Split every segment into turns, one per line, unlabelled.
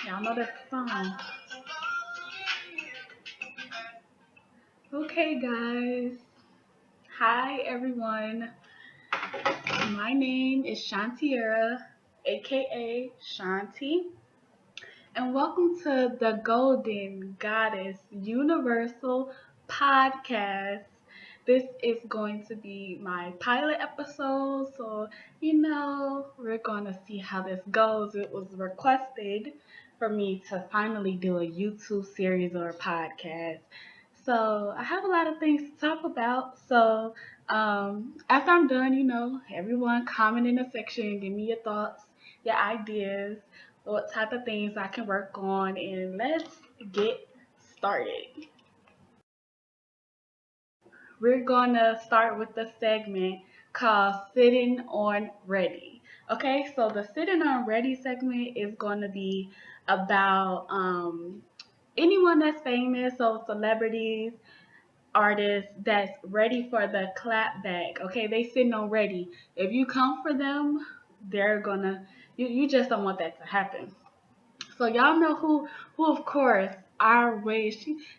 Y'all know that song. Okay, guys. Hi, everyone. My name is Shan'Tiera, aka Shanti, and welcome to the Golden Goddess Universal Podcast. This is going to be my pilot episode, so we're going to see how this goes. It was requested for me to finally do a YouTube series or a podcast. So I have a lot of things to talk about. So after I'm done, everyone comment in the section, give me your thoughts, your ideas, what type of things I can work on, and let's get started. We're gonna start with the segment called Sitting on Ready. Okay, so the Sitting on Ready segment is gonna be about anyone that's famous, so celebrities, artists that's ready for the clap back. Okay, they sitting on ready. If you come for them, they're gonna you just don't want that to happen. So y'all know who of course our way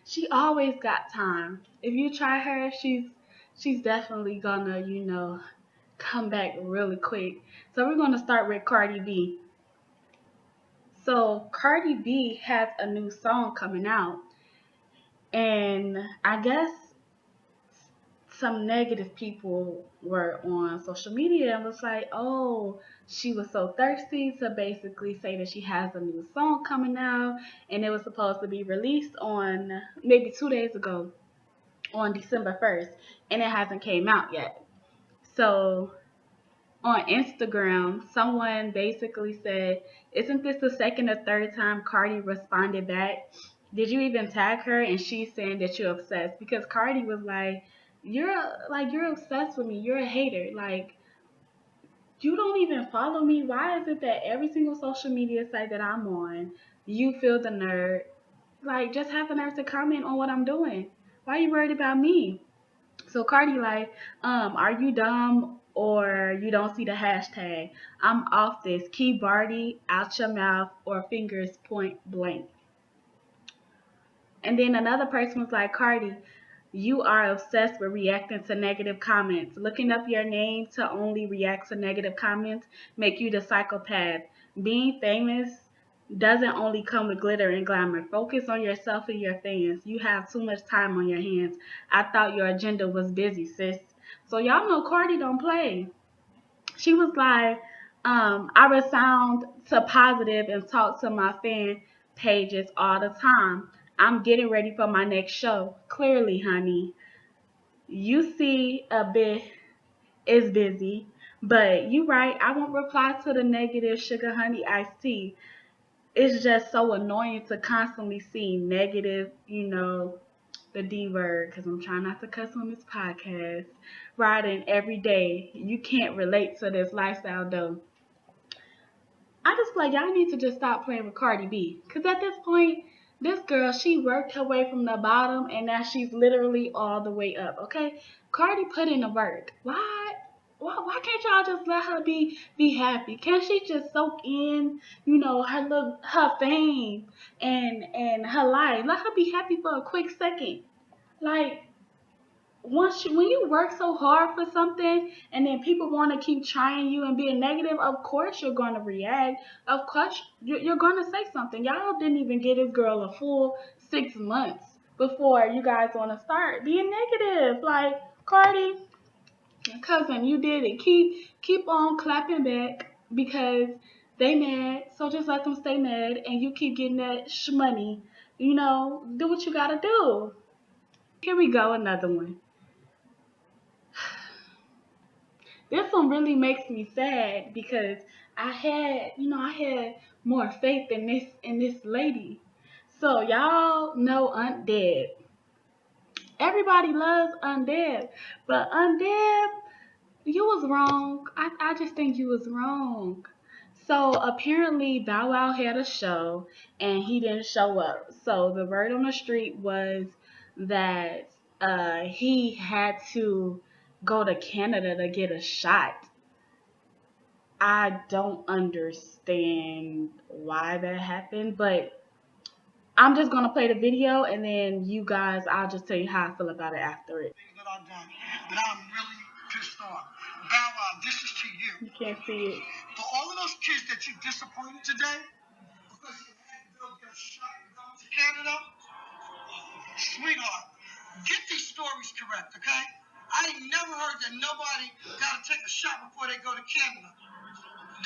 she always got time. If you try her, she's definitely gonna, come back really quick. So we're gonna start with Cardi B. So Cardi B has a new song coming out, and I guess some negative people were on social media and was like, oh, she was so thirsty to basically say that she has a new song coming out, and it was supposed to be released on maybe 2 days ago on December 1st, and it hasn't came out yet. So on Instagram, someone basically said, isn't this the second or third time Cardi responded back? Did you even tag her? And she's saying that you're obsessed because Cardi was you're obsessed with me. You're a hater. Like, you don't even follow me. Why is it that every single social media site that I'm on, you feel the nerve? Like, just have the nerve to comment on what I'm doing. Why are you worried about me? So Cardi like, are you dumb or you don't see the hashtag? I'm off this. Keep Barty out your mouth or fingers point blank. And then another person was like, Cardi, you are obsessed with reacting to negative comments. Looking up your name to only react to negative comments make you the psychopath. Being famous doesn't only come with glitter and glamour. Focus on yourself and your fans. You have too much time on your hands. I thought your agenda was busy, sis. So y'all know Cardi don't play. She was like, I resound to positive and talk to my fan pages all the time. I'm getting ready for my next show. Clearly, honey, you see a bit is busy, but you right. I won't reply to the negative sugar honey iced tea. It's just so annoying to constantly see negative, the D word, because I'm trying not to cuss on this podcast, writing every day. You can't relate to this lifestyle though. I just feel like y'all need to just stop playing with Cardi B. Because at this point, this girl, she worked her way from the bottom and now she's literally all the way up, okay? Cardi put in the work. Why can't y'all just let her be happy? Can't she just soak in, her fame and her life? Let her be happy for a quick second. Like, when you work so hard for something and then people want to keep trying you and being negative, of course you're going to react. Of course you're going to say something. Y'all didn't even get this girl a full 6 months before you guys want to start being negative. Like, Cardi, cousin, you did it. Keep on clapping back because they mad. So just let them stay mad and you keep getting that shmoney. Do what you gotta do. Here we go, another one. This one really makes me sad because I had more faith in this lady. So y'all know Aunt Deb. Everybody loves Aunt Deb, but Aunt Deb, you was wrong. I just think you was wrong. So apparently Bow Wow had a show and he didn't show up. So the word on the street was that he had to go to Canada to get a shot. I don't understand why that happened, but I'm just gonna play the video and then you guys, I'll just tell you how I feel about it after it. Things that I've done, but I'm really pissed off. Bow Wow, this is to you. You can't see it. For all of those kids that you disappointed today, because you had to go get shot and go to Canada, sweetheart, get these stories correct, okay? I ain't never heard that nobody gotta take a shot before they go to Canada.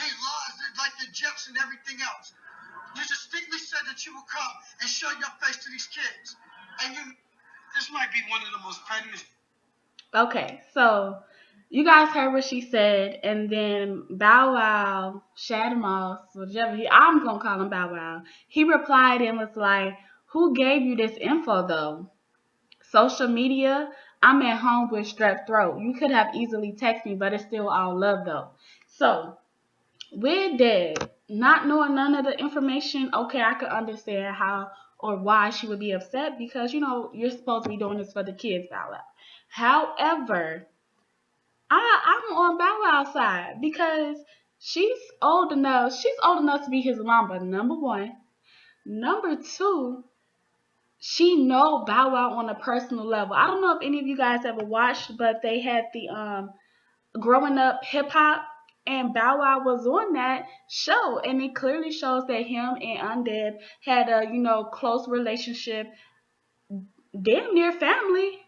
They lies like the Jets and everything else. You distinctly said that you would come and show your face to these kids. And this might be one of the most pettiest. Okay, so you guys heard what she said, and then Bow Wow, Shad Moss, whichever I'm gonna call him Bow Wow. He replied and was like, "Who gave you this info though? Social media? I'm at home with strep throat. You could have easily texted me, but it's still all love though." So with that, not knowing none of the information, okay, I could understand how or why she would be upset because you're supposed to be doing this for the kids, Bow Wow. However, I'm on Bow Wow's side because she's old enough to be his mama, number one. Number two, she know Bow Wow on a personal level. I don't know if any of you guys ever watched, but they had the growing up hip hop, and Bow Wow was on that show, and it clearly shows that him and Undead had a close relationship, damn near family.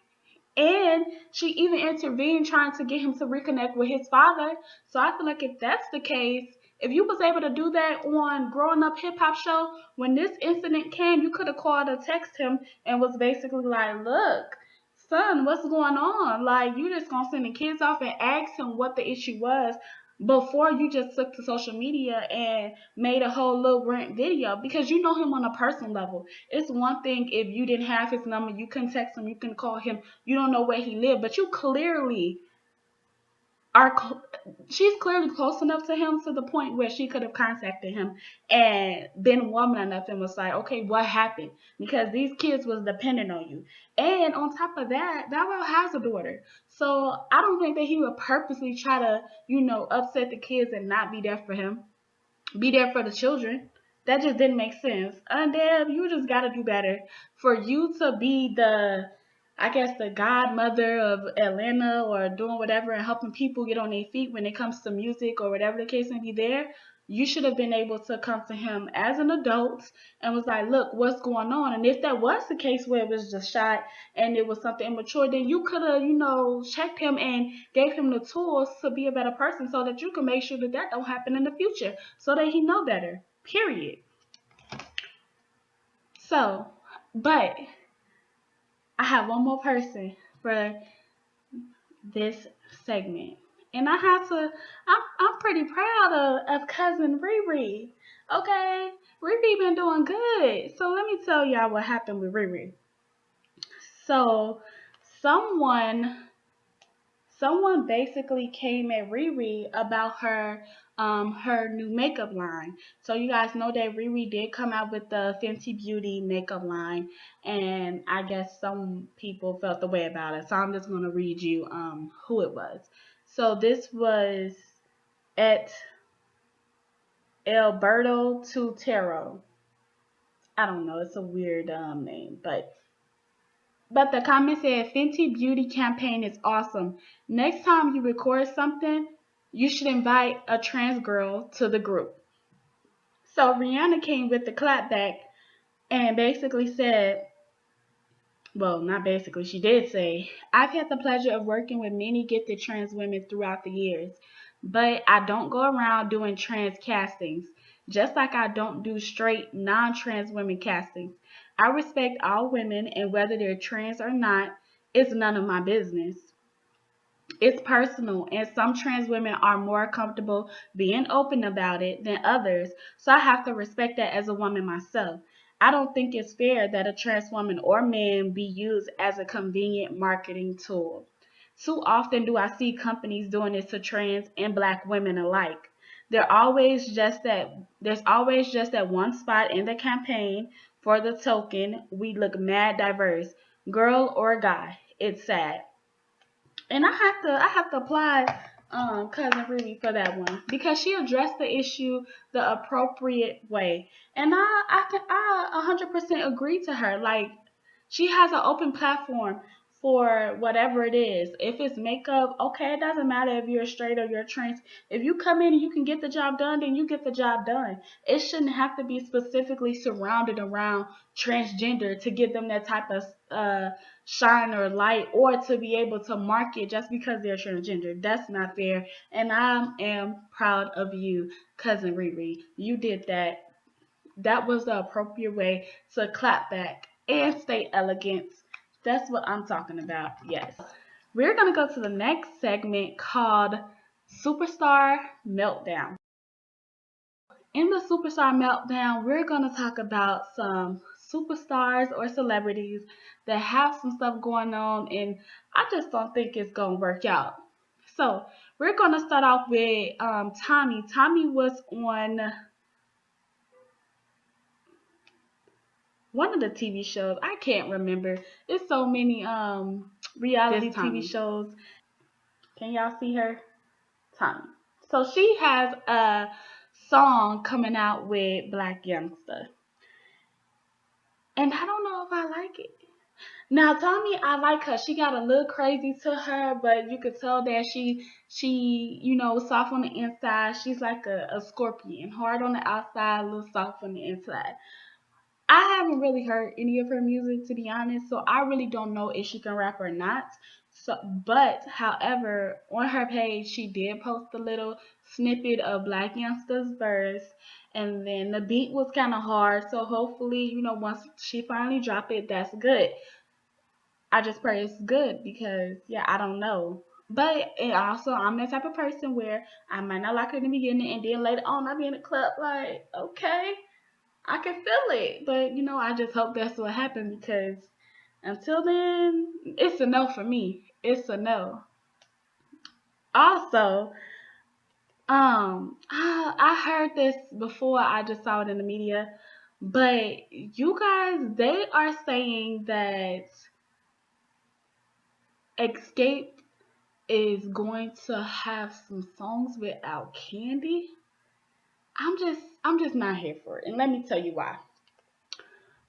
And she even intervened trying to get him to reconnect with his father. So I feel like if that's the case, if you was able to do that on Growing Up Hip Hop Show, when this incident came, you could have called or texted him and was basically like, look, son, what's going on? Like, you just gonna send the kids off and ask him what the issue was before you just took to social media and made a whole little rant video because you know him on a personal level. It's one thing if you didn't have his number, you couldn't text him, you couldn't call him, you don't know where he lived, but you clearly are she's clearly close enough to him to the point where she could have contacted him and been woman enough and was like, okay, what happened? Because these kids was dependent on you. And on top of that, Bow Wow has a daughter. So I don't think that he would purposely try to, upset the kids and not be there for him, be there for the children. That just didn't make sense. Deb, you just gotta do better. For you to be I guess, the godmother of Atlanta or doing whatever and helping people get on their feet when it comes to music or whatever the case may be there, you should have been able to come to him as an adult and was like, look, what's going on? And if that was the case where it was just shot and it was something immature, then you could have, checked him and gave him the tools to be a better person so that you can make sure that that don't happen in the future so that he know better, period. So, but I have one more person for this segment. And I have to, I'm pretty proud of cousin Riri. Okay, Riri been doing good. So let me tell y'all what happened with Riri. So someone someone basically came at Riri about her new makeup line. So you guys know that Riri did come out with the Fenty Beauty makeup line, and I guess some people felt the way about it. So I'm just gonna read you who it was. So this was at Alberto Tutero. I don't know, it's a weird name, but the comment said Fenty Beauty campaign is awesome. Next time you record something, you should invite a trans girl to the group. So Rihanna came with the clapback and basically said, well, not basically, she did say, I've had the pleasure of working with many gifted trans women throughout the years, but I don't go around doing trans castings, just like I don't do straight non-trans women castings. I respect all women, and whether they're trans or not, it's none of my business. It's personal, and some trans women are more comfortable being open about it than others, so I have to respect that as a woman myself. I don't think it's fair that a trans woman or man be used as a convenient marketing tool. Too often do I see companies doing this to trans and black women alike. There's always just that one spot in the campaign for the token we look mad diverse, girl or guy. It's sad. And I have to apply cousin Ruby for that one because she addressed the issue the appropriate way, and I 100% agree to her. Like she has an open platform for whatever it is. If it's makeup, okay, it doesn't matter if you're straight or you're trans. If you come in and you can get the job done, then you get the job done. It shouldn't have to be specifically surrounded around transgender to give them that type of shine or light or to be able to market just because they're transgender. That's not fair. And I am proud of you, cousin Riri. You did that. That was the appropriate way to clap back and stay elegant. That's what I'm talking about. Yes. We're going to go to the next segment called Superstar Meltdown. In the Superstar Meltdown, we're going to talk about some superstars or celebrities that have some stuff going on, and I just don't think it's going to work out. So, we're going to start off with Tommy. Tommy was on one of the TV shows. I can't remember. It's so many reality TV shows. Can y'all see her? Tommy. So she has a song coming out with Black Youngster. And I don't know if I like it. Now Tommy, I like her. She got a little crazy to her, but you could tell that she soft on the inside. She's like a scorpion, hard on the outside, a little soft on the inside. I haven't really heard any of her music to be honest, so I really don't know if she can rap or not. So, but however, on her page she did post a little snippet of Black Youngster's verse, and then the beat was kind of hard. So hopefully, once she finally drop it, that's good. I just pray it's good because yeah, I don't know. But and also, I'm the type of person where I might not like her in the beginning, and then later on, I be in the club like, okay, I can feel it, but I just hope that's what happened because until then, it's a no for me. It's a no. Also, I heard this before. I just saw it in the media, but you guys, they are saying that Escape is going to have some songs without Candy. I'm just not here for it, and let me tell you why.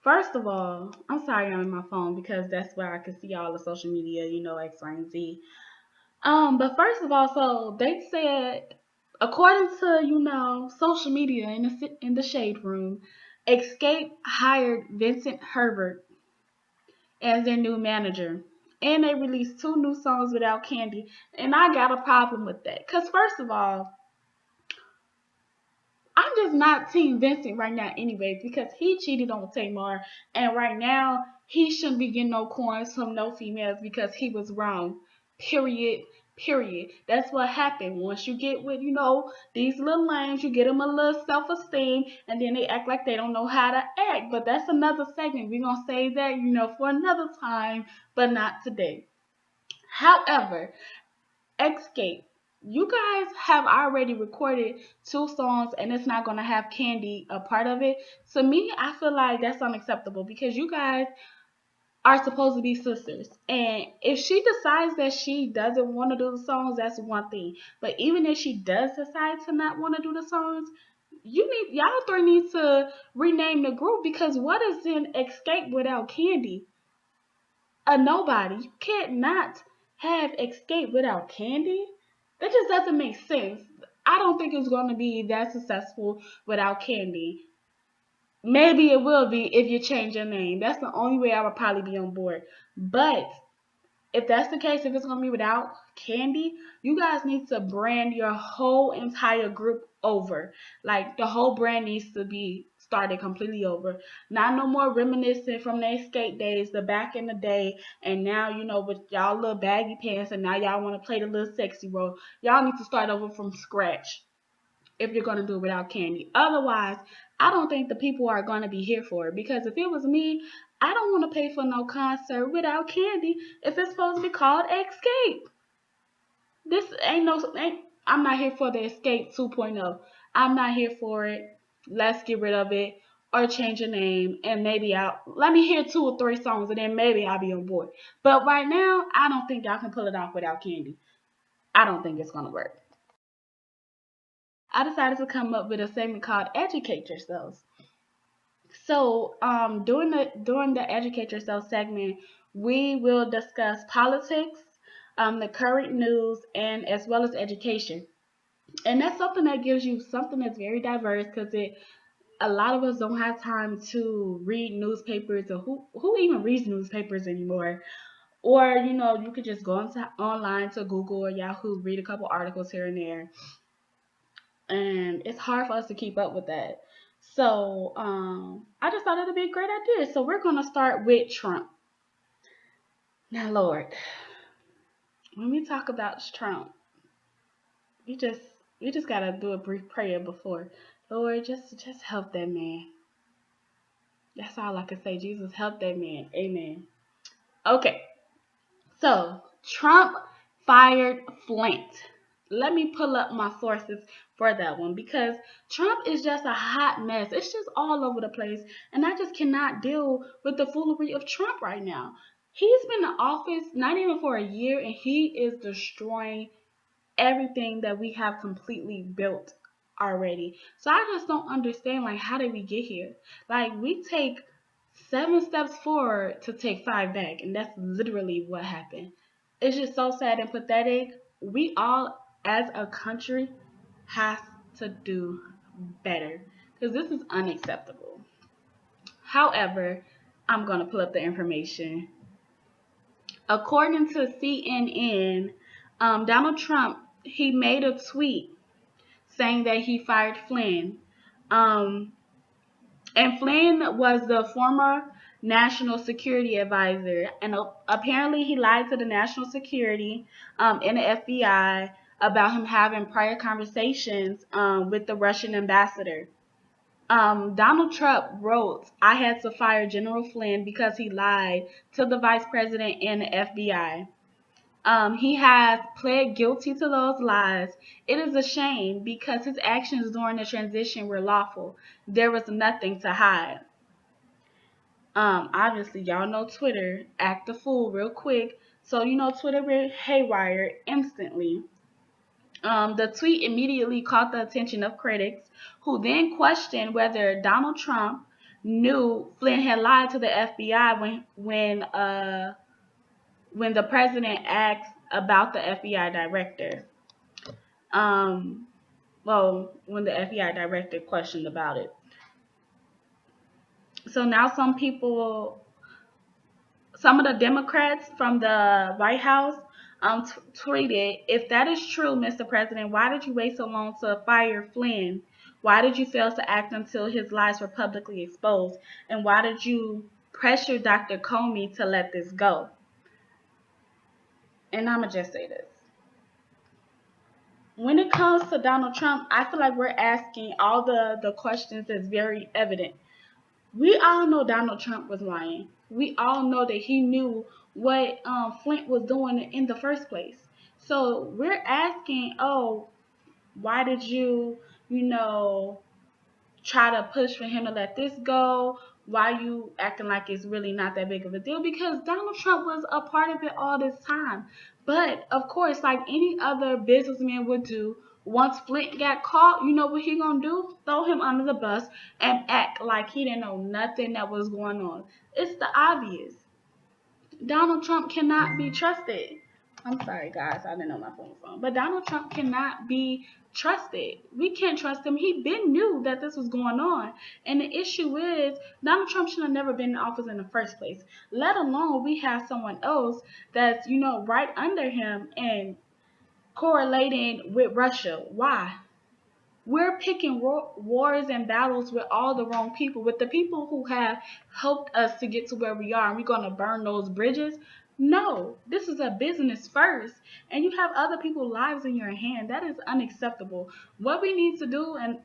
First of all, I'm sorry I'm in my phone because that's where I can see all the social media, X, Y, and Z. But first of all, so they said, according to, social media in the shade room, Escape hired Vincent Herbert as their new manager. And they released 2 new songs without Candy. And I got a problem with that. Because first of all, I'm just not Team Vincent right now, anyways, because he cheated on Tamar, and right now he shouldn't be getting no coins from no females because he was wrong. Period. Period. That's what happened. Once you get with, these little lames, you get them a little self-esteem, and then they act like they don't know how to act. But that's another segment. We're gonna save that, for another time, but not today. However, Escape. You guys have already recorded 2 songs and it's not gonna have Candy a part of it. To me, I feel like that's unacceptable because you guys are supposed to be sisters. And if she decides that she doesn't want to do the songs, that's one thing. But even if she does decide to not want to do the songs, y'all three need to rename the group because what is in Escape without Candy? A nobody. You can't not have Escape without Candy. That just doesn't make sense. I don't think it's going to be that successful without Candy. Maybe it will be if you change your name. That's the only way I would probably be on board. But if that's the case, if it's gonna be without Candy, you guys need to brand your whole entire group over. Like the whole brand needs to be started completely over. Not no more reminiscing from their skate days, the back in the day, and now with y'all little baggy pants, and now y'all want to play the little sexy role. Y'all need to start over from scratch if you're gonna do it without Candy. Otherwise, I don't think the people are gonna be here for it. Because if it was me, I don't want to pay for no concert without Candy if it's supposed to be called Escape. This I'm not here for the Escape 2.0. I'm not here for it. Let's get rid of it or change your name and maybe let me hear 2 or 3 songs and then maybe I'll be on board. But right now, I don't think y'all can pull it off without Candy. I don't think it's gonna work. I decided to come up with a segment called Educate Yourselves. So, during the Educate Yourself segment, we will discuss politics, the current news, and as well as education. And that's something that gives you something that's very diverse because it a lot of us don't have time to read newspapers, or who even reads newspapers anymore. Or you could just go online to Google or Yahoo, read a couple articles here and there, and it's hard for us to keep up with that. So I just thought it'd be a great idea. So we're gonna start with Trump. Now, Lord, when we talk about Trump, we just we just gotta do a brief prayer before. Lord, just help that man. That's all I can say. Jesus, help that man. Amen. Okay, so Trump fired Flint. Let me pull up my sources for that one because Trump is just a hot mess. It's just all over the place, and I just cannot deal with the foolery of Trump right now. He's been in office not even for a year, and he is destroying everything that we have completely built already. So I just don't understand, like, how did we get here? Like, we take 7 steps forward to take 5 back, and that's literally what happened. It's just so sad and pathetic. We all, as a country, have to do better because this is unacceptable. However, I'm gonna pull up the information. According to CNN, Donald Trump, he made a tweet saying that he fired Flynn. Um, and Flynn was the former national security advisor, and apparently he lied to the national security and the FBI about him having prior conversations with the Russian ambassador. Donald Trump wrote, "I had to fire General Flynn because he lied to the vice president and the FBI. He has pled guilty to those lies. It is a shame because his actions during the transition were lawful. There was nothing to hide." Obviously, y'all know Twitter act the fool real quick. So, Twitter went haywire instantly. The tweet immediately caught the attention of critics, who then questioned whether Donald Trump knew Flynn had lied to the FBI when the president asked about the FBI director. Um, well, when the FBI director questioned about it. So now some of the Democrats from the White House tweeted, "If that is true, Mr. President, why did you wait so long to fire Flynn? Why did you fail to act until his lies were publicly exposed? And why did you pressure Dr. Comey to let this go?" And I'm going to just say this. When it comes to Donald Trump, I feel like we're asking all the questions that's very evident. We all know Donald Trump was lying. We all know that he knew what Flint was doing in the first place. So we're asking, oh, why did you try to push for him to let this go? Why you acting like it's really not that big of a deal? Because Donald Trump was a part of it all this time. But of course, like any other businessman would do, once Flint got caught, you know what he gonna do? Throw him under the bus and act like he didn't know nothing that was going on. It's the obvious. Donald Trump cannot be trusted. I'm sorry, guys. I didn't know my phone was on. But Donald Trump cannot be trusted. We can't trust him. He been knew that this was going on. And the issue is Donald Trump should have never been in office in the first place. Let alone we have someone else that's, right under him and correlating with Russia. Why? We're picking wars and battles with all the wrong people, with the people who have helped us to get to where we are, and we're going to burn those bridges. No, this is a business first, and you have other people's lives in your hand. That is unacceptable. What we need to do, and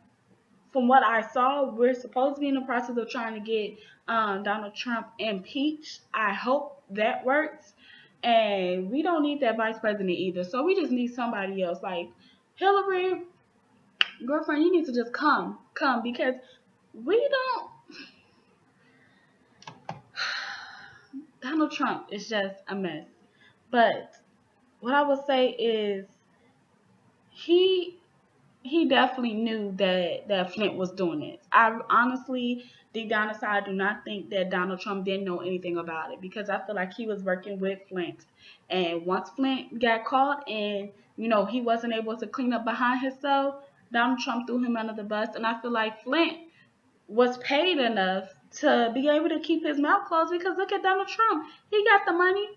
from what I saw, we're supposed to be in the process of trying to get Donald Trump impeached. I hope that works. And we don't need that vice president either. So we just need somebody else. Like Hillary, girlfriend, you need to just come because we don't. Donald Trump is just a mess. But what I would say is he he definitely knew that Flint was doing it. I honestly, deep down inside, do not think that Donald Trump didn't know anything about it, because I feel like he was working with Flint, and once Flint got caught and he wasn't able to clean up behind himself, Donald Trump threw him under the bus, and I feel like Flint was paid enough to be able to keep his mouth closed, because look at Donald Trump. He got the money.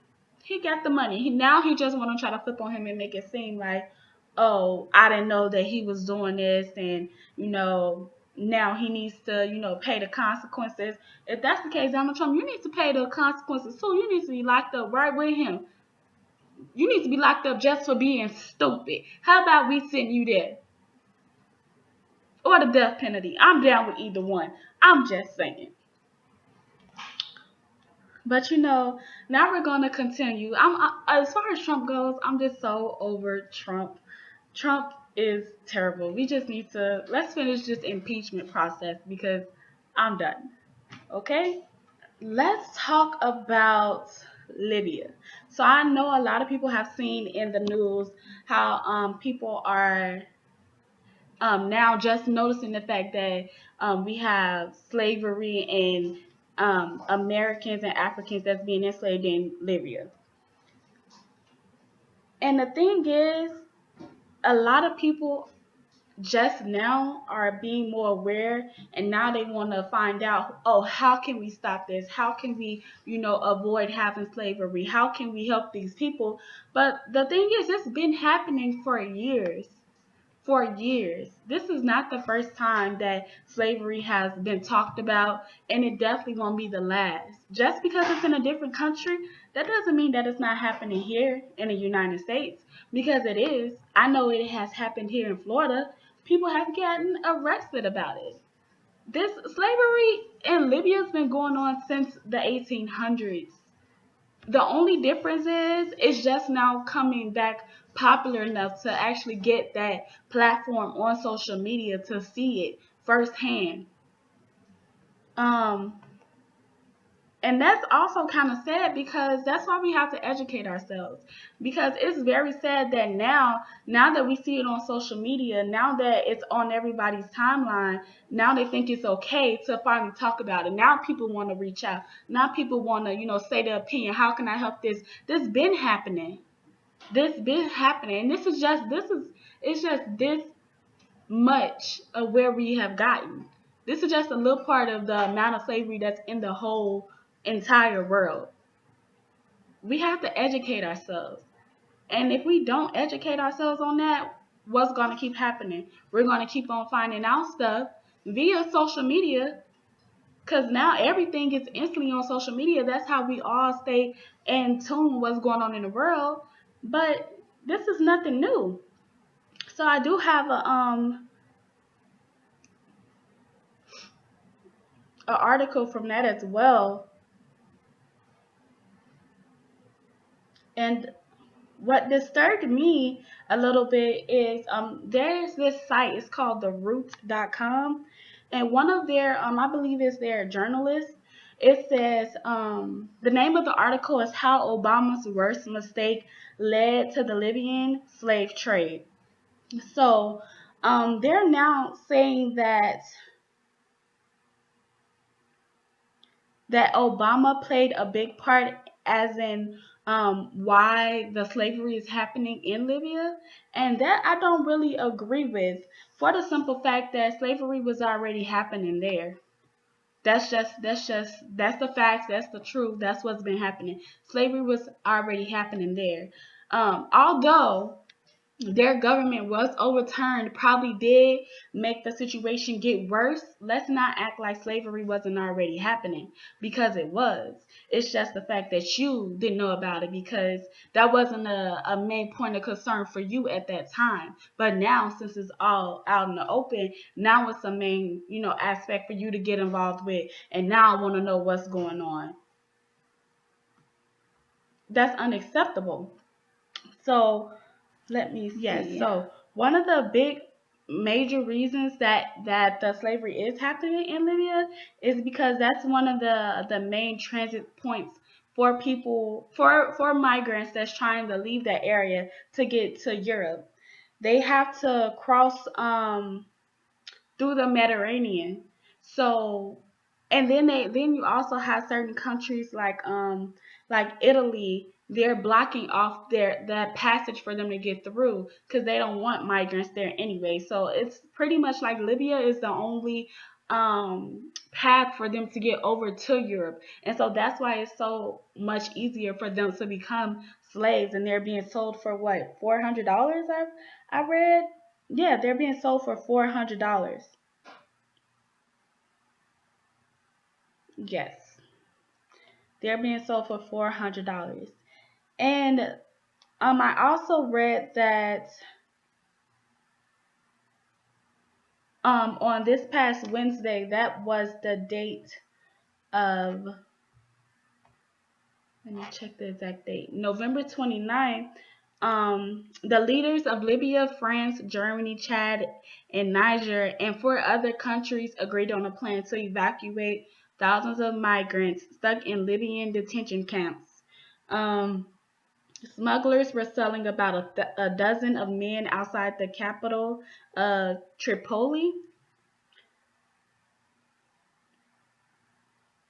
He got the money. Now he just want to try to flip on him and make it seem like, oh, I didn't know that he was doing this, and now he needs to pay the consequences. If that's the case, Donald Trump, you need to pay the consequences too. You need to be locked up right with him. You need to be locked up just for being stupid. How about we send you there? Or the death penalty. I'm down with either one. I'm just saying. But now we're gonna continue. As far as Trump goes, I'm just so over Trump. Trump is terrible. We just need to let's finish this impeachment process, because I'm done. Okay? Let's talk about Libya. So I know a lot of people have seen in the news how people are now just noticing the fact that we have slavery and Americans and Africans that's being enslaved in Libya. And the thing is, a lot of people just now are being more aware, and now they want to find out, oh, how can we stop this? How can we, avoid having slavery? How can we help these people? But the thing is, it's been happening for years. For years. This is not the first time that slavery has been talked about, and it definitely won't be the last. Just because it's in a different country, that doesn't mean that it's not happening here in the United States, because it is. I know it has happened here in Florida. People have gotten arrested about it. This slavery in Libya has been going on since the 1800s. The only difference is it's just now coming back popular enough to actually get that platform on social media to see it firsthand. Um, and that's also kind of sad, because that's why we have to educate ourselves. Because it's very sad that now that we see it on social media, now that it's on everybody's timeline, now they think it's okay to finally talk about it. Now people want to reach out. Now people want to, say their opinion. How can I help this? This been happening. This been happening. And it's just this much of where we have gotten. This is just a little part of the amount of slavery that's in the whole entire world. We have to educate ourselves. And if we don't educate ourselves on that, what's going to keep happening? We're going to keep on finding out stuff via social media, because now everything is instantly on social media. That's how we all stay in tune with what's going on in the world. But this is nothing new. So I do have a article from that as well. And what disturbed me a little bit is there's this site. It's called theroot.com, and one of their I believe it's their journalists. It says the name of the article is How Obama's Worst Mistake Led to the Libyan Slave Trade. So they're now saying that Obama played a big part, as in why the slavery is happening in Libya, and that I don't really agree with, for the simple fact that slavery was already happening there. That's the facts. That's the truth. That's what's been happening. Slavery was already happening there. Although their government was overturned, probably did make the situation get worse. Let's not act like slavery wasn't already happening, because it was. It's just the fact that you didn't know about it, because that wasn't a main point of concern for you at that time. But now, since it's all out in the open, now it's a main, aspect for you to get involved with. And now I want to know what's going on. That's unacceptable. So let me see. Yes. So one of the big major reasons that the slavery is happening in Libya is because that's one of the main transit points for people, for migrants that's trying to leave that area to get to Europe. they have to cross through the Mediterranean. So, and then you also have certain countries like Italy. They're blocking off their that passage for them to get through because they don't want migrants there anyway. So it's pretty much like Libya is the only path for them to get over to Europe, and so that's why it's so much easier for them to become slaves, and they're being sold for what, $400? I read. Yeah, they're being sold for $400. Yes, they're being sold for $400. And I also read that on this past Wednesday, that was the date of, let me check the exact date, November 29th. The leaders of Libya, France, Germany, Chad, and Niger, and four other countries agreed on a plan to evacuate thousands of migrants stuck in Libyan detention camps. Um, Smugglers were selling about a dozen of men outside the capital, Tripoli.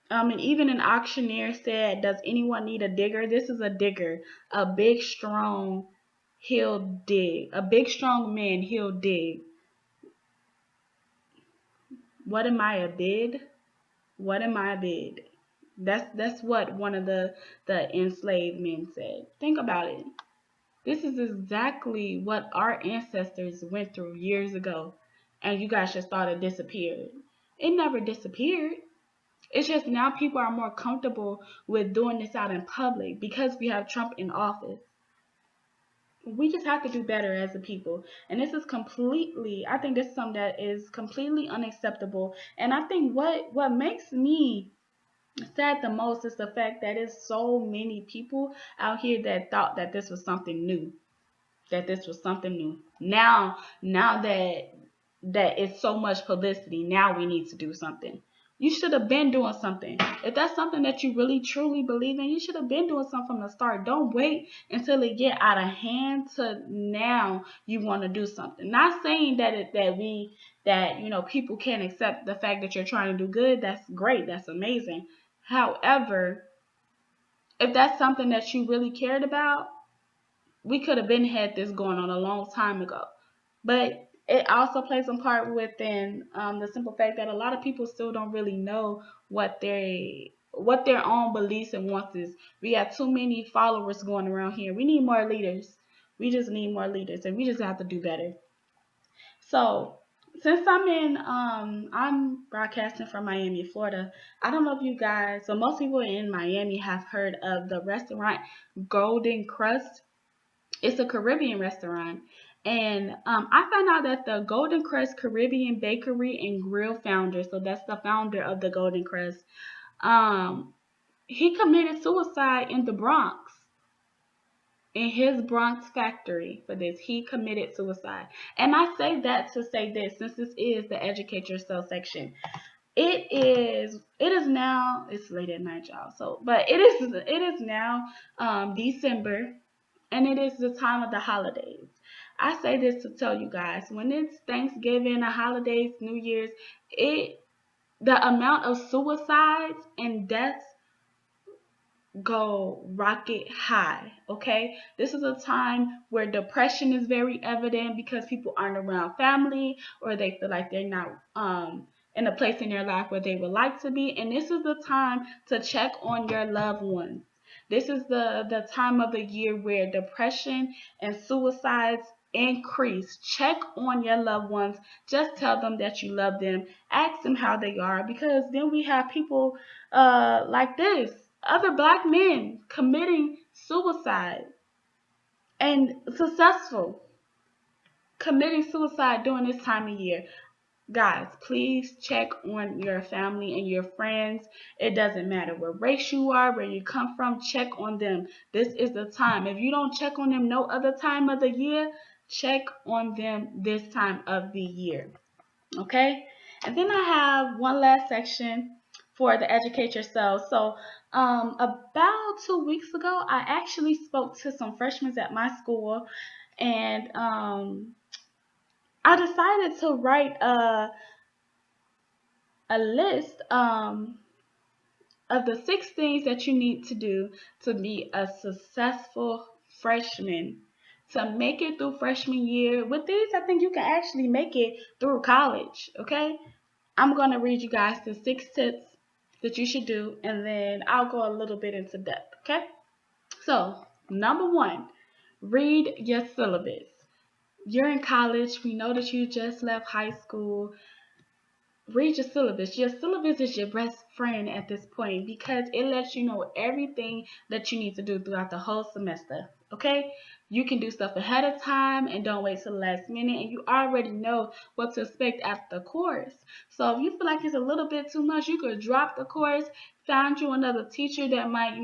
And even an auctioneer said, "Does anyone need a digger?" This is a digger, a big, strong, he'll dig. A big, strong man, he'll dig. What am I, a bid? What am I, a bid? That's what one of the enslaved men said. Think about it. This is exactly what our ancestors went through years ago, and you guys just thought it disappeared. It never disappeared. It's just now people are more comfortable with doing this out in public because we have Trump in office. We just have to do better as a people. And this is completely, I think this is something that is completely unacceptable. And I think what makes me sad the most is the fact that there's so many people out here that thought that this was something new. That this was something new. Now that it's so much publicity, now we need to do something. You should have been doing something. If that's something that you really truly believe in, you should have been doing something from the start. Don't wait until it get out of hand to now you want to do something. Not saying that people can't accept the fact that you're trying to do good. That's great. That's amazing. However, if that's something that you really cared about, we could have been had this going on a long time ago. But it also plays a part within the simple fact that a lot of people still don't really know what their own beliefs and wants is. We have too many followers going around here. We need more leaders. We just need more leaders, and we just have to do better. So since I'm broadcasting from Miami, Florida. I don't know if you guys, so most people in Miami have heard of the restaurant Golden Crust. It's a Caribbean restaurant. And I found out that the Golden Crust Caribbean Bakery and Grill founder, so that's the founder of the Golden Crust, um, he committed suicide in the Bronx, in his Bronx factory for this. He committed suicide. And I say that to say this, since this is the Educate Yourself section. It is now, it's late at night, y'all. So, but it is now December, and it is the time of the holidays. I say this to tell you guys, when it's Thanksgiving, the holidays, New Year's, it the amount of suicides and deaths go rocket high. Okay, this is a time where depression is very evident because people aren't around family, or they feel like they're not in a place in their life where they would like to be. And this is the time to check on your loved ones. This is the time of the year where depression and suicides increase. Check on your loved ones. Just tell them that you love them. Ask them how they are, because then we have people like this, other black men committing suicide, and successful committing suicide during this time of year. Guys, please check on your family and your friends. It doesn't matter what race you are, where you come from, check on them. This is the time. If you don't check on them no other time of the year, check on them this time of the year. Okay? And then I have one last section for the Educate Yourself. So, about 2 weeks ago, I actually spoke to some freshmen at my school, and I decided to write a list of the 6 things that you need to do to be a successful freshman. To make it through freshman year. With these, I think you can actually make it through college, okay? I'm going to read you guys the 6 tips that you should do, and then I'll go a little bit into depth, okay? So, number one, read your syllabus. You're in college. We know that you just left high school. Read your syllabus. Your syllabus is your best friend at this point because it lets you know everything that you need to do throughout the whole semester. Okay? You can do stuff ahead of time and don't wait till the last minute, and you already know what to expect after the course. So if you feel like it's a little bit too much, you could drop the course, find you another teacher that might,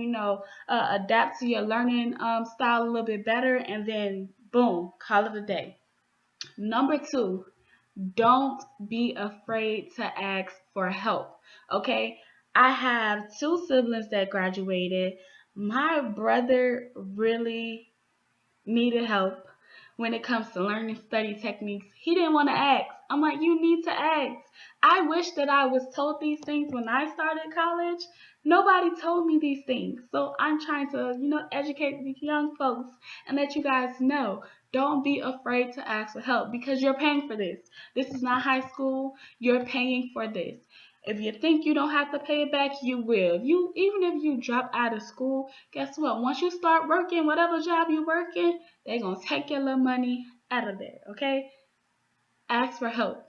adapt to your learning style a little bit better, and then boom, call it a day. Number two, don't be afraid to ask for help. Okay? I have 2 siblings that graduated. My brother really needed help when it comes to learning study techniques. He didn't want to ask. I'm like, you need to ask. I wish that I was told these things when I started college. Nobody told me these things. So I'm trying to, educate these young folks and let you guys know. Don't be afraid to ask for help because you're paying for this. This is not high school. You're paying for this. If you think you don't have to pay it back, you will. Even if you drop out of school, guess what? Once you start working, whatever job you're working, they're gonna take your little money out of there. Okay? Ask for help.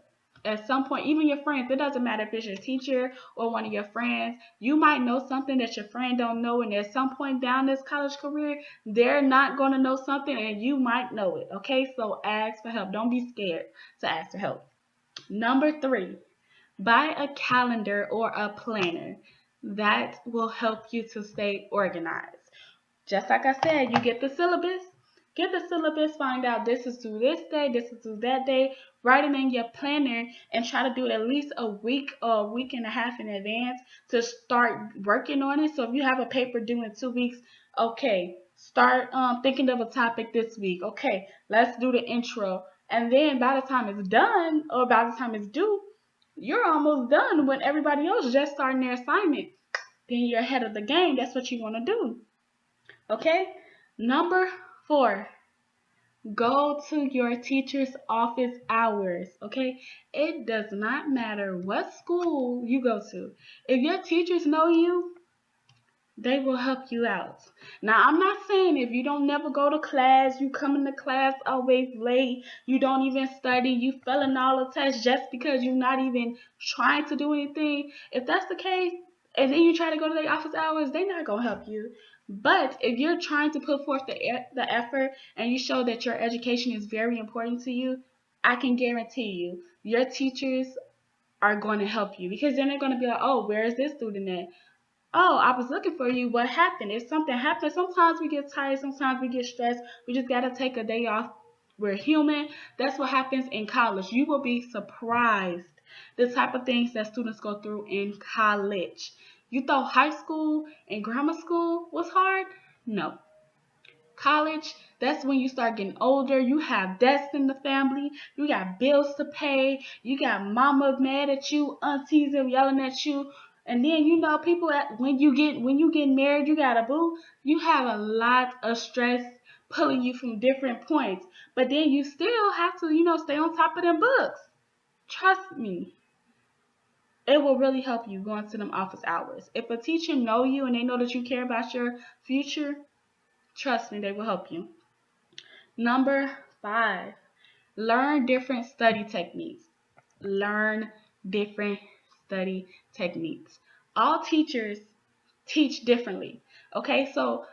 At some point, even your friends, it doesn't matter if it's your teacher or one of your friends, you might know something that your friend don't know, and at some point down this college career, they're not gonna know something and you might know it. Okay? So ask for help. Don't be scared to ask for help. Number three, buy a calendar or a planner. That will help you to stay organized. Just like I said, you get the syllabus, find out this is due this day, this is due that day, write it in your planner and try to do it at least a week or a week and a half in advance to start working on it. So if you have a paper due in 2 weeks, okay, start thinking of a topic this week. Okay, let's do the intro. And then by the time it's done or by the time it's due, you're almost done when everybody else is just starting their assignment. Then you're ahead of the game. That's what you want to do. Okay? Number four, go to your teacher's office hours. Okay? It does not matter what school you go to. If your teachers know you, they will help you out. Now, I'm not saying if you don't never go to class, you come into class always late, you don't even study, you failing all the tests just because you're not even trying to do anything. If that's the case, and then you try to go to their office hours, they're not gonna help you. But if you're trying to put forth the effort and you show that your education is very important to you, I can guarantee you, your teachers are going to help you because then they're going to be like, oh, where is this student at? Oh, I was looking for you. What happened? If something happens, sometimes we get tired, sometimes we get stressed. We just got to take a day off. We're human. That's what happens in college. You will be surprised the type of things that students go through in college. You thought high school and grammar school was hard? No. College, that's when you start getting older. You have debts in the family. You got bills to pay. You got mama mad at you, aunties are yelling at you. And then people when you get married, you got a boo. You have a lot of stress pulling you from different points. But then you still have to, stay on top of them books. Trust me. It will really help you going to them office hours. If a teacher know you and they know that you care about your future, trust me, they will help you. Number five, learn different study techniques. Learn different study techniques. All teachers teach differently. Okay, so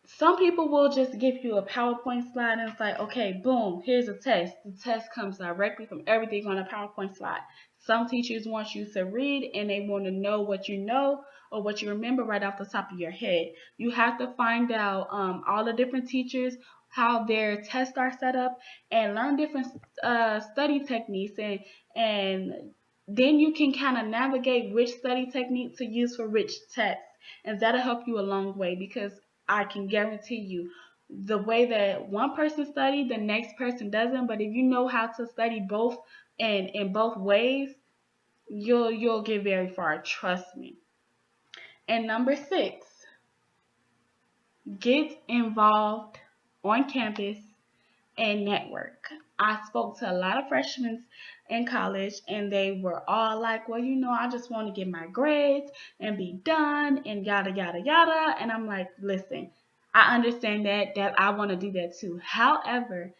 some people will just give you a PowerPoint slide and it's like, okay, boom, here's a test. The test comes directly from everything on a PowerPoint slide. Some teachers want you to read and they want to know what you know or what you remember right off the top of your head. You have to find out all the different teachers, how their tests are set up, and learn different study techniques, and then you can kind of navigate which study technique to use for which test, and that'll help you a long way because I can guarantee you, the way that one person studied, the next person doesn't. But if you know how to study both and in both ways, you'll get very far. Trust me. And number six, get involved on campus and network. I spoke to a lot of freshmen in college, and they were all like, well, I just want to get my grades and be done and yada, yada, yada. And I'm like, listen, I understand that I want to do that too. However,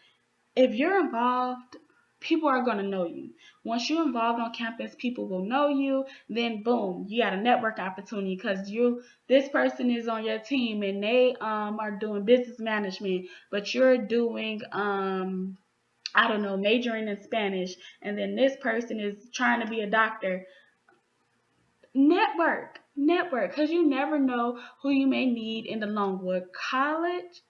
if you're involved, people are going to know you. Once you're involved on campus, people will know you. Then boom, you got a network opportunity because this person is on your team and they are doing business management, but you're doing I don't know, majoring in Spanish, and then this person is trying to be a doctor. Network, because you never know who you may need in the long run. College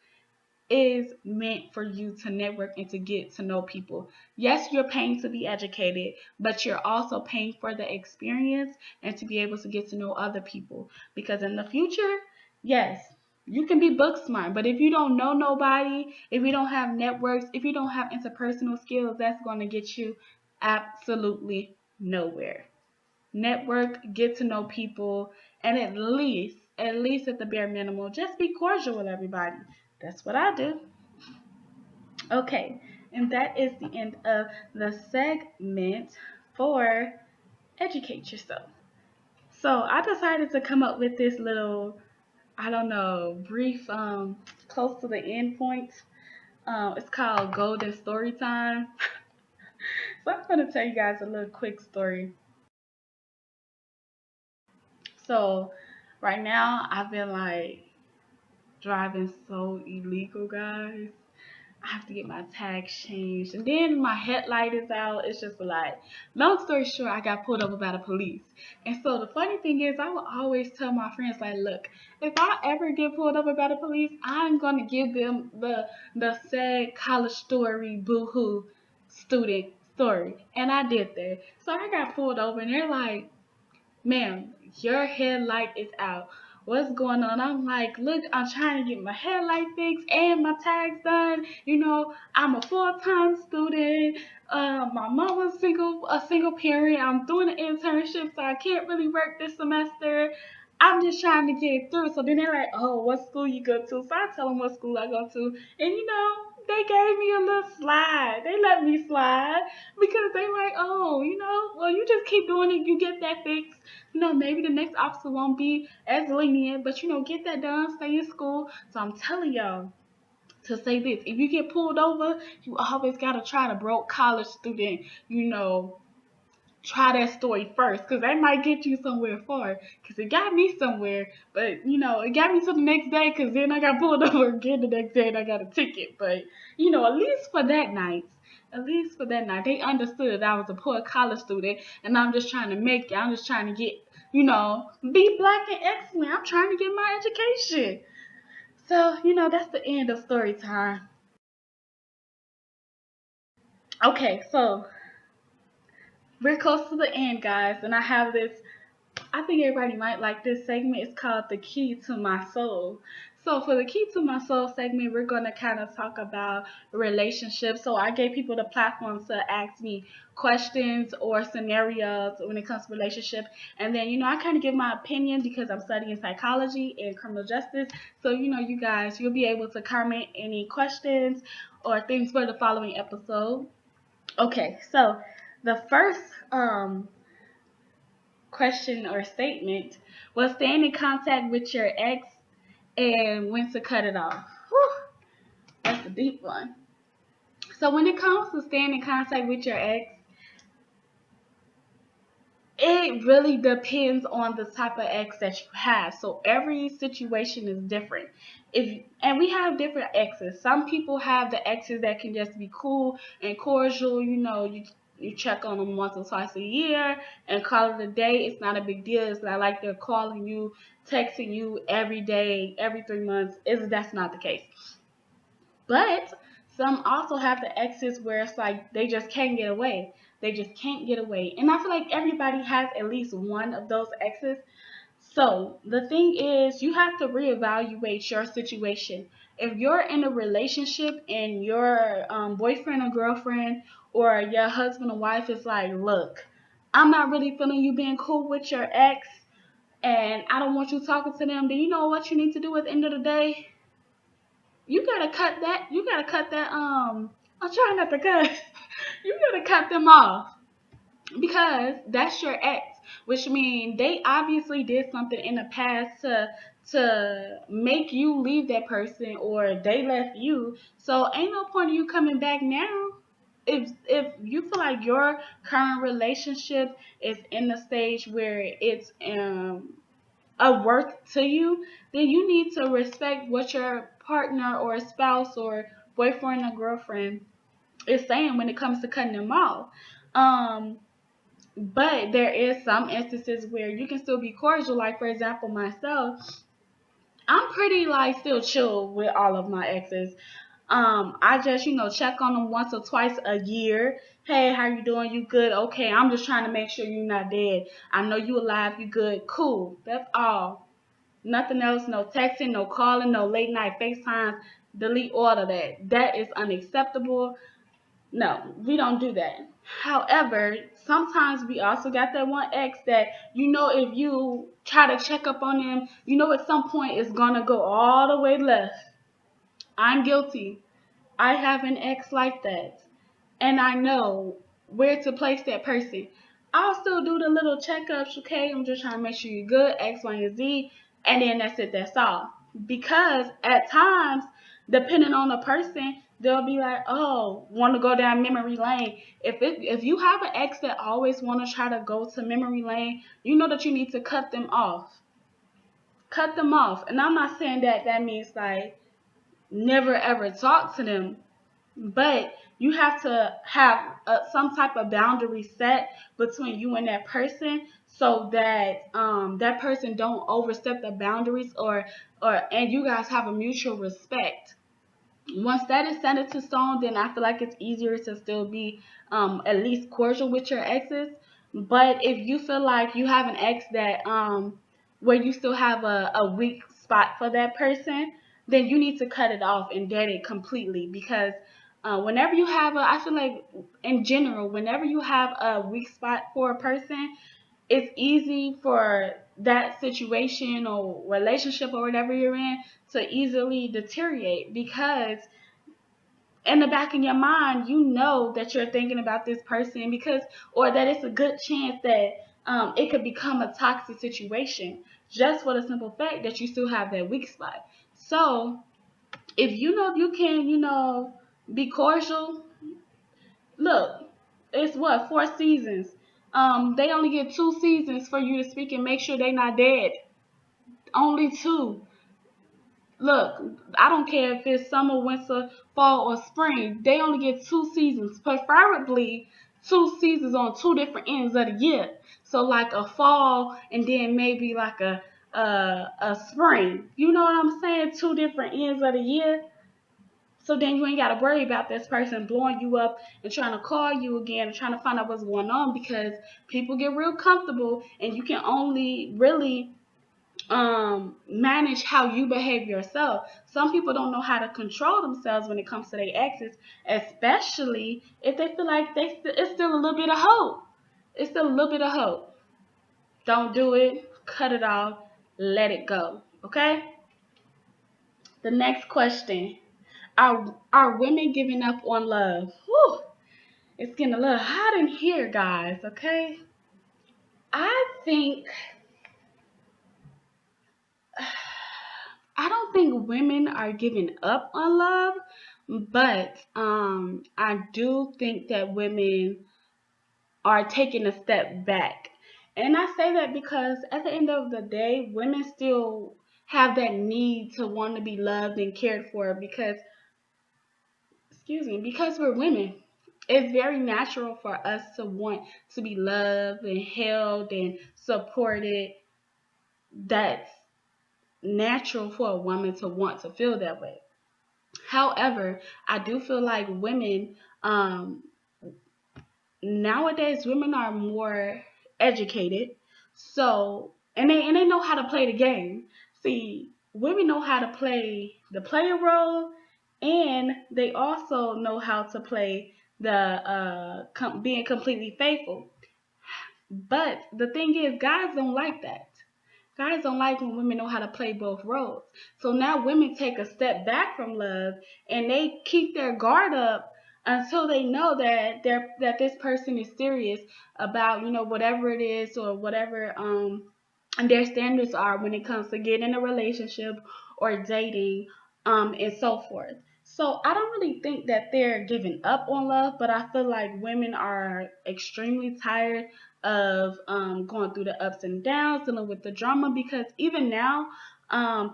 is meant for you to network and to get to know people. Yes, you're paying to be educated, but you're also paying for the experience and to be able to get to know other people. Because in the future, yes, you can be book smart, but if you don't know nobody, if you don't have networks, if you don't have interpersonal skills, that's going to get you absolutely nowhere. Network, get to know people, and at least at the bare minimum, just be cordial with everybody. That's what I do. Okay, and that is the end of the segment for educate yourself. So I decided to come up with this little, I don't know, brief, close to the end point. It's called Golden Story Time. So I'm going to tell you guys a little quick story. So right now I've been like driving so illegal, guys. I have to get my tags changed. And then my headlight is out. It's just like, long story short, I got pulled over by the police. And so the funny thing is, I will always tell my friends, like, look, if I ever get pulled over by the police, I'm going to give them the sad college story, boo-hoo student story. And I did that. So I got pulled over, and they're like, ma'am, your headlight is out. What's going on? I'm like, look, I'm trying to get my headlight fixed and my tags done. I'm a full-time student. My mom was a single parent. I'm doing an internship, so I can't really work this semester. I'm just trying to get it through. So then they're like, oh, what school you go to? So I tell them what school I go to. And they gave me a little slide. They let me slide because they like, oh, well, you just keep doing it. You get that fixed. Maybe the next officer won't be as lenient, but get that done, stay in school. So I'm telling y'all to say this: if you get pulled over, you always gotta try to broke college student, try that story first, because that might get you somewhere far. Because it got me somewhere, but it got me to the next day. Because then I got pulled over again the next day and I got a ticket. But at least for that night, they understood I was a poor college student and I'm just trying to make it. I'm just trying to get, be black and excellent. I'm trying to get my education. So, that's the end of story time. Okay, so we're close to the end, guys, and I have this. I think everybody might like this segment. It's called The Key to My Soul. So, for the Key to My Soul segment, we're going to kind of talk about relationships. So, I gave people the platform to ask me questions or scenarios when it comes to relationship. And then, I kind of give my opinion because I'm studying psychology and criminal justice. So, you guys, you'll be able to comment any questions or things for the following episode. Okay, so the first question or statement was staying in contact with your ex and when to cut it off. Whew, that's a deep one. So when it comes to staying in contact with your ex, it really depends on the type of ex that you have. So every situation is different. And we have different exes. Some people have the exes that can just be cool and cordial. You check on them once or twice a year and call it a day. It's not a big deal. It's not like they're calling you, texting you every day, every 3 months. That's not the case. But some also have the exes where it's like they just can't get away. They just can't get away. And I feel like everybody has at least one of those exes. So the thing is, you have to reevaluate your situation. If you're in a relationship and your boyfriend or girlfriend or your husband or wife is like, look, I'm not really feeling you being cool with your ex, and I don't want you talking to them, then you know what you need to do at the end of the day? You gotta cut that. You gotta cut that. I'm trying not to cut. You gotta cut them off because that's your ex, which means they obviously did something in the past to make you leave that person, or they left you. So ain't no point in you coming back now. If you feel like your current relationship is in the stage where it's a worth to you, then you need to respect what your partner or spouse or boyfriend or girlfriend is saying when it comes to cutting them off. Um, but there is some instances where you can still be cordial. Like for example, myself, I'm pretty like still chill with all of my exes. I just check on them once or twice a year. Hey, how you doing? You good? Okay, I'm just trying to make sure you're not dead. I know you alive. You good? Cool. That's all. Nothing else. No texting, no calling, no late night FaceTime. Delete all of that. That is unacceptable. No, we don't do that. However, sometimes we also got that one ex that if you try to check up on them, at some point it's gonna go all the way left. I'm guilty. I have an ex like that, and I know where to place that person. I'll still do the little checkups, okay? I'm just trying to make sure you're good, X, Y, and Z, and then that's it, that's all. Because at times, depending on the person, they'll be like, oh, want to go down memory lane. If you have an ex that always want to try to go to memory lane, you know that you need to cut them off. Cut them off. And I'm not saying that means like never ever talk to them, but you have to have some type of boundary set between you and that person, so that that person don't overstep the boundaries, or and you guys have a mutual respect. Once that is set into stone, then I feel like it's easier to still be at least cordial with your exes. But if you feel like you have an ex that where you still have a weak spot for that person, then you need to cut it off and dead it completely. Because whenever you have I feel like in general, whenever you have a weak spot for a person, it's easy for that situation or relationship or whatever you're in to easily deteriorate, because in the back of your mind you know that you're thinking about this person, because or that it's a good chance that it could become a toxic situation, just for the simple fact that you still have that weak spot. So if you know you can be cordial, look, it's what, 4 seasons. They only get 2 seasons for you to speak and make sure they not dead. Only two. Look, I don't care if it's summer, winter, fall, or spring. They only get 2 seasons, preferably 2 seasons on two different ends of the year. So like a fall and then maybe like a spring. You know what I'm saying? Two different ends of the year. So then you ain't got to worry about this person blowing you up and trying to call you again and trying to find out what's going on, because people get real comfortable and you can only really manage how you behave yourself. Some people don't know how to control themselves when it comes to their exes, especially if they feel like it's still a little bit of hope. It's still a little bit of hope. Don't do it. Cut it off. Let it go. Okay? The next question. Are women giving up on love? Whew, it's getting a little hot in here, guys, okay? I think I don't think women are giving up on love, but I do think that women are taking a step back. And I say that because at the end of the day, women still have that need to want to be loved and cared for, because because we're women. It's very natural for us to want to be loved and held and supported. That's natural for a woman to want to feel that way. However, I do feel like women, nowadays, women are more educated. So and they know how to play the game. See, women know how to play the player role, and they also know how to play the being completely faithful. But the thing is, guys don't like that. Guys don't like when women know how to play both roles. So now women take a step back from love and they keep their guard up until they know that this person is serious about, whatever it is or whatever their standards are when it comes to getting in a relationship or dating, and so forth. So I don't really think that they're giving up on love, but I feel like women are extremely tired of going through the ups and downs, dealing with the drama, because even now,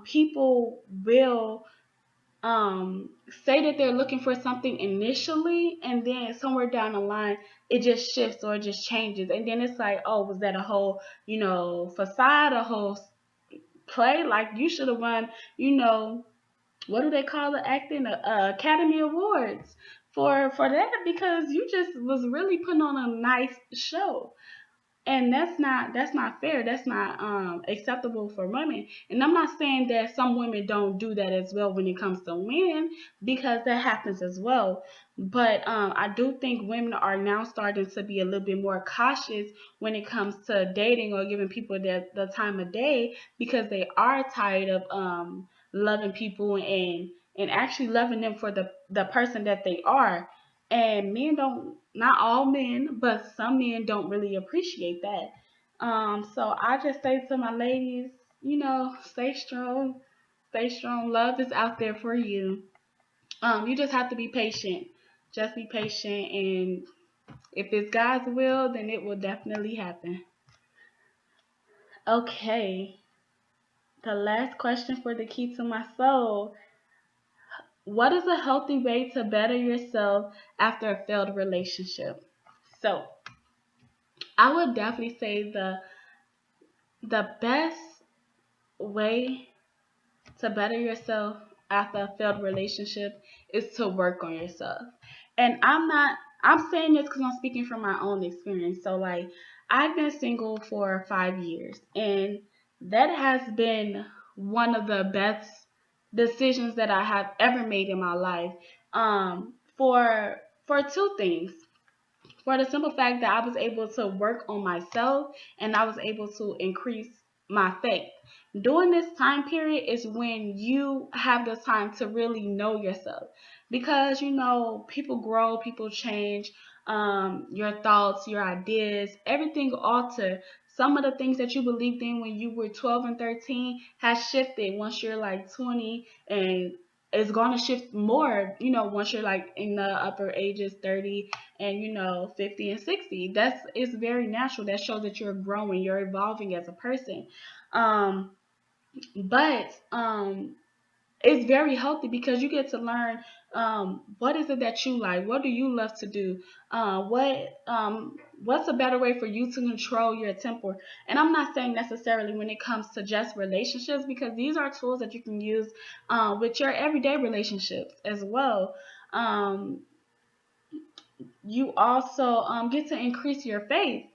people will say that they're looking for something initially, and then somewhere down the line it just shifts or it just changes, and then it's like, oh, was that a whole facade, a whole play? Like, you should have won, what do they call it, acting, Academy Awards for that, because you just was really putting on a nice show. And that's not fair. That's not acceptable for women. And I'm not saying that some women don't do that as well when it comes to men, because that happens as well. But I do think women are now starting to be a little bit more cautious when it comes to dating or giving people the time of day, because they are tired of loving people and actually loving them for the person that they are. And men don't, not all men, but some men don't really appreciate that. So I just say to my ladies, stay strong, stay strong. Love is out there for you. You just have to be patient. Just be patient, and if it's God's will, then it will definitely happen. Okay, the last question for the key to my soul. What is a healthy way to better yourself after a failed relationship? So, I would definitely say the best way to better yourself after a failed relationship is to work on yourself. And I'm saying this because I'm speaking from my own experience. So, like, I've been single for 5 years, and that has been one of the best decisions that I have ever made in my life. For two things. For the simple fact that I was able to work on myself and I was able to increase my faith. During this time period is when you have the time to really know yourself, because people grow, people change, your thoughts, your ideas, everything alter. Some of the things that you believed in when you were 12 and 13 has shifted once you're like 20, and it's going to shift more, once you're like in the upper ages, 30 and 50 and 60. That's It's very natural. That shows that you're growing, you're evolving as a person. um but it's very healthy because you get to learn, what is it that you like, what do you love to do, what's a better way for you to control your temper. And I'm not saying necessarily when it comes to just relationships, because these are tools that you can use with your everyday relationships as well. You also get to increase your faith.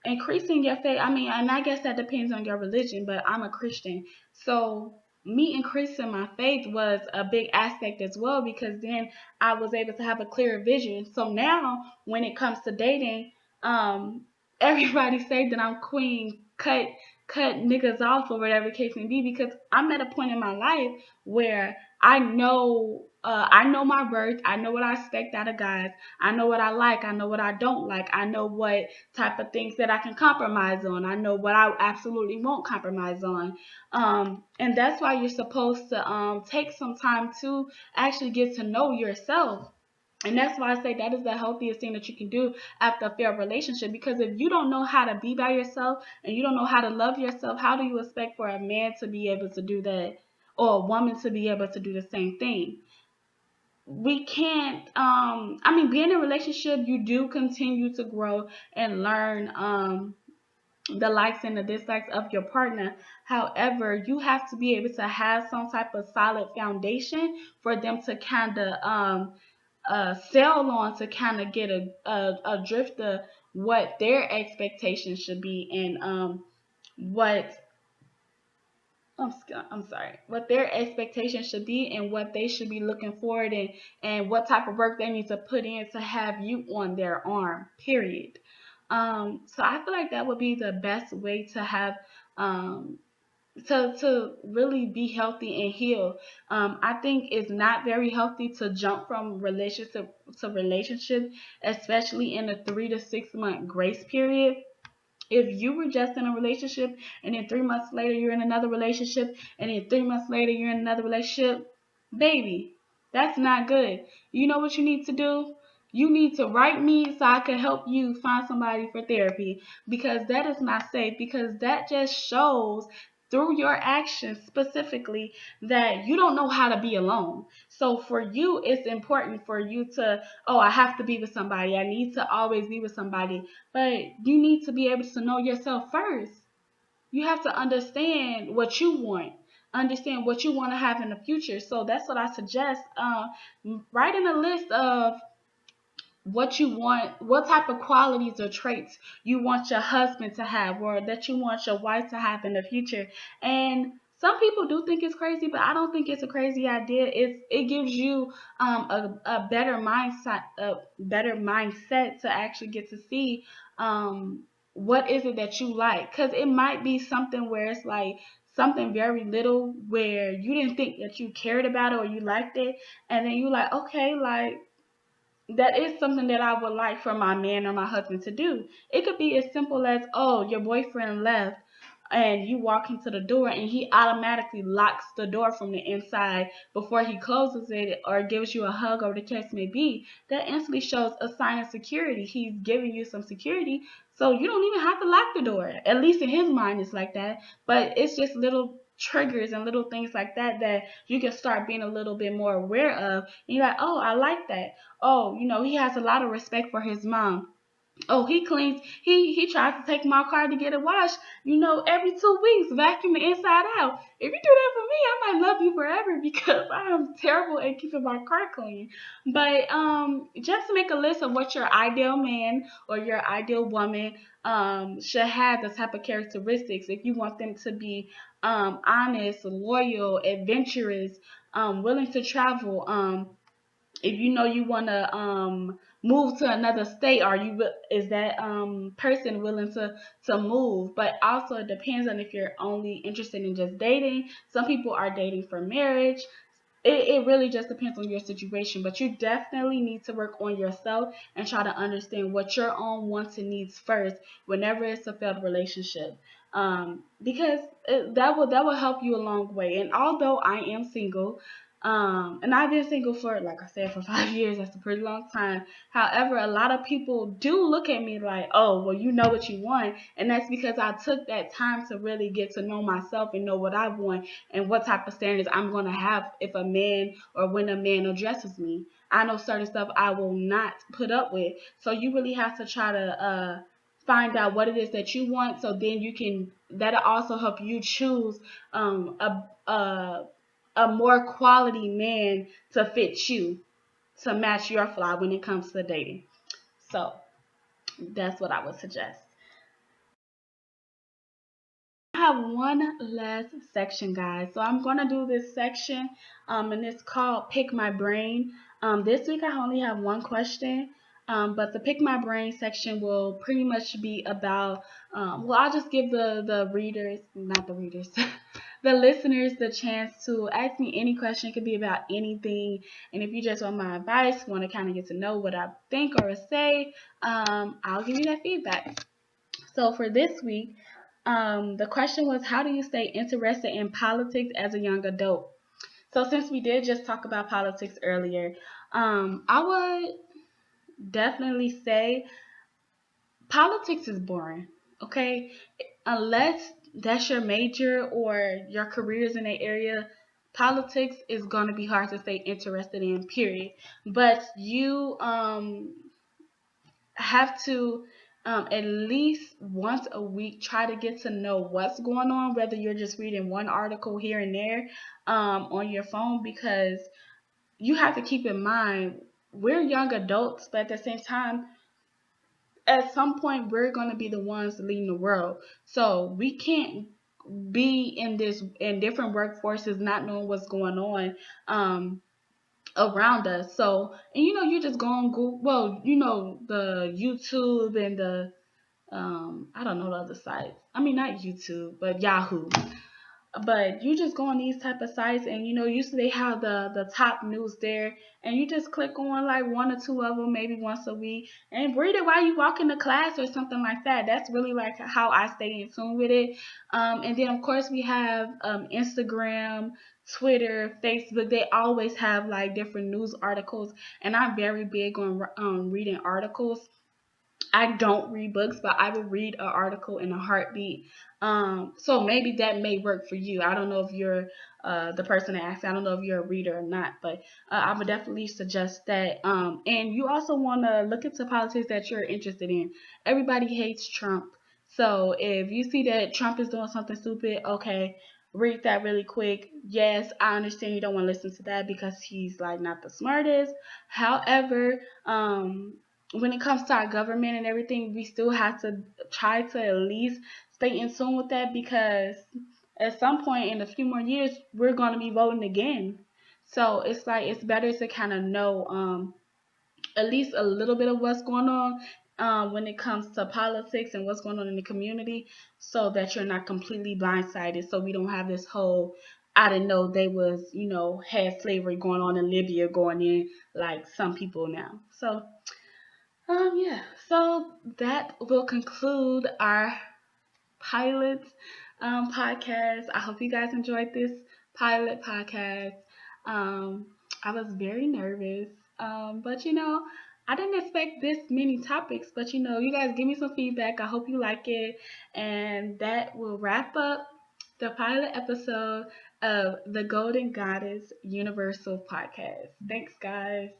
Increasing your faith, I mean, and I guess that depends on your religion, but I'm a Christian. So me increasing my faith was a big aspect as well, because then I was able to have a clearer vision. So now when it comes to dating, um everybody say that I'm queen cut niggas off or whatever the case may be, because I'm at a point in my life where I know my worth. I know what I expect out of guys. I know what I like. I know what I don't like. I know what type of things that I can compromise on. I know what I absolutely won't compromise on. And that's why you're supposed to take some time to actually get to know yourself. And that's why I say that is the healthiest thing that you can do after a failed relationship. Because if you don't know how to be by yourself and you don't know how to love yourself, how do you expect for a man to be able to do that, or a woman to be able to do the same thing? We can't, I mean, being in a relationship, you do continue to grow and learn the likes and the dislikes of your partner. However, you have to be able to have some type of solid foundation for them to kind of sail on, to kind of get a drift of what their expectations should be, and what I'm sorry, what their expectations should be and what they should be looking forward in and what type of work they need to put in to have you on their arm, period. So I feel like that would be the best way to have um, to really be healthy and heal. I think it's not very healthy to jump from relationship to relationship, especially in a 3 to 6 month grace period. If you were just in a relationship and then 3 months later you're in another relationship and then 3 months later you're in another relationship, baby, that's not good. You know what you need to do? You need to write me so I can help you find somebody for therapy, because that is not safe, because that just shows through your actions specifically that you don't know how to be alone. So for you, it's important for you to, oh, I have to be with somebody. I need to always be with somebody. But you need to be able to know yourself first. You have to understand what you want, understand what you want to have in the future. So that's what I suggest. Writing a list of what you want, what type of qualities or traits you want your husband to have, or that you want your wife to have in the future. And some people do think it's crazy, but I don't think it's a crazy idea. It gives you a better mindset to actually get to see what is it that you like, because it might be something where it's like something very little where you didn't think that you cared about it or you liked it, and then you like, okay, like that is something that I would like for my man or my husband to do. It could be as simple as, oh, your boyfriend left and you walk into the door and he automatically locks the door from the inside before he closes it or gives you a hug or the case may be. That instantly shows a sign of security. He's giving you some security. So you don't even have to lock the door. At least in his mind it's like that. But it's just little triggers and little things like that that you can start being a little bit more aware of. And you're like, oh, I like that. Oh, he has a lot of respect for his mom. Oh, he cleans. He tries to take my car to get it washed. Every 2 weeks, vacuum the inside out. If you do that for me, I might love you forever because I am terrible at keeping my car clean. But just make a list of what your ideal man or your ideal woman should have, the type of characteristics. If you want them to be honest, loyal, adventurous, willing to travel, if you want to move to another state, is that person willing to move? But also it depends on if you're only interested in just dating. Some people are dating for marriage. It really just depends on your situation, but you definitely need to work on yourself and try to understand what your own wants and needs first whenever it's a failed relationship, because that will help you a long way. And although I am single, and I've been single for, like I said, for 5 years. That's a pretty long time. However, a lot of people do look at me like, oh, well, you know what you want. And that's because I took that time to really get to know myself and know what I want and what type of standards I'm going to have if a man or when a man addresses me. I know certain stuff I will not put up with. So you really have to try to find out what it is that you want, so then that'll also help you choose a more quality man to fit you, to match your fly when it comes to dating. So that's what I would suggest. I have one last section, guys. So I'm gonna do this section, and it's called Pick My Brain. This week I only have one question, but the Pick My Brain section will pretty much be about. Well, I'll just give the readers, not the readers, the listeners, the chance to ask me any question. It could be about anything, and if you just want my advice, want to kind of get to know what I think or say, I'll give you that feedback. So for this week, the question was, how do you stay interested in politics as a young adult? So since we did just talk about politics earlier, I would definitely say politics is boring. Okay, unless that's your major or your career is in that area, politics is gonna be hard to stay interested in. Period. But you have to at least once a week try to get to know what's going on, whether you're just reading one article here and there on your phone, because you have to keep in mind we're young adults, but at the same time, at some point, we're going to be the ones leading the world. So we can't be in different workforces, not knowing what's going on around us. So, and you just go on Google, well, the YouTube and the I don't know the other sites. I mean, not YouTube, but Yahoo. But you just go on these type of sites, and usually they have the top news there, and you just click on like one or two of them, maybe once a week, and read it while you walk into class or something like that. That's really like how I stay in tune with it. And then of course we have Instagram, Twitter, Facebook. They always have like different news articles, and I'm very big on reading articles. I don't read books, but I will read an article in a heartbeat. So maybe that may work for you. I don't know if you're the person that asked. I don't know if you're a reader or not, but I would definitely suggest that. And you also want to look into politics that you're interested in. Everybody hates Trump. So if you see that Trump is doing something stupid, okay, read that really quick. Yes, I understand you don't want to listen to that because he's like not the smartest. However, when it comes to our government and everything, we still have to try to at least stay in tune with that, because at some point in a few more years, we're going to be voting again. So it's like it's better to kind of know at least a little bit of what's going on when it comes to politics and what's going on in the community, so that you're not completely blindsided. So we don't have this whole I didn't know they was had slavery going on in Libya going in like some people now. So yeah, so that will conclude our pilot podcast. I hope you guys enjoyed this pilot podcast. Um, I was very nervous, but I didn't expect this many topics. But you guys give me some feedback. I hope you like it, and that will wrap up the pilot episode of the Golden Goddess Universal Podcast. Thanks, guys.